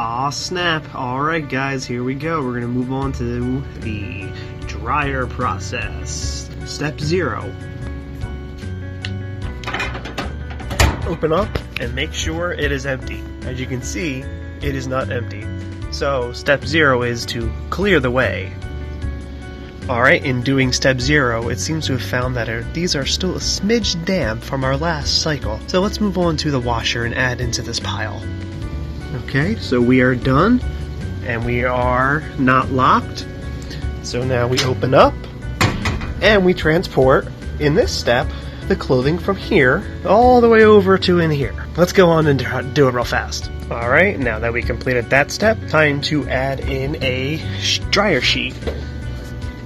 Aw, snap. Alright guys, here we go. We're gonna move on to the dryer process. Step 0. Open up and make sure it is empty. As you can see, it is not empty. So step 0 is to clear the way. Alright, in doing step 0, it seems to have found that these are still a smidge damp from our last cycle. So let's move on to the washer and add into this pile. Okay, so we are done, and we are not locked. So now we open up, and we transport, in this step, the clothing from here all the way over to in here. Let's go on and do it real fast. Alright, now that we completed that step, time to add in a dryer sheet.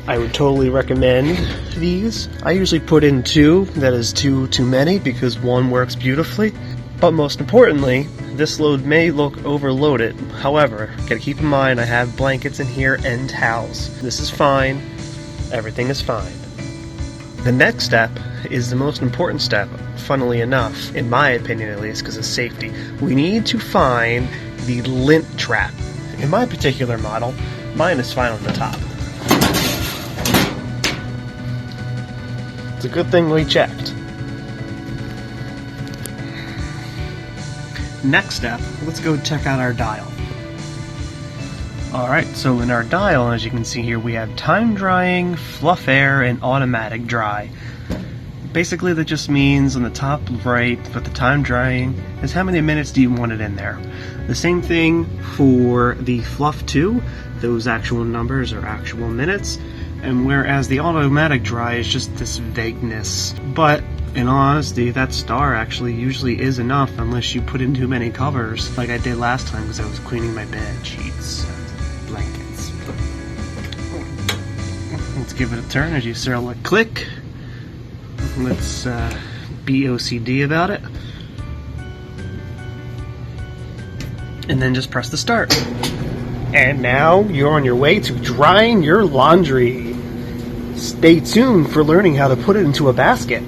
I would totally recommend these. I usually put in 2, that is 2 too many because 1 works beautifully. But most importantly, this load may look overloaded. However, gotta keep in mind I have blankets in here and towels. This is fine. Everything is fine. The next step is the most important step, funnily enough, in my opinion at least, because of safety. We need to find the lint trap. In my particular model, mine is fine on the top. It's a good thing we checked. Next step, let's go check out our dial. Alright, so in our dial, as you can see here, we have time drying, fluff air, and automatic dry. Basically that just means on the top right for the time drying is how many minutes do you want it in there. The same thing for the fluff 2, those actual numbers are actual minutes, and whereas the automatic dry is just this vagueness. But in all honesty, that star actually usually is enough unless you put in too many covers, like I did last time because I was cleaning my bed sheets and blankets. Let's give it a turn as you see a click. Let's be OCD about it. And then just press the start. And now you're on your way to drying your laundry. Stay tuned for learning how to put it into a basket.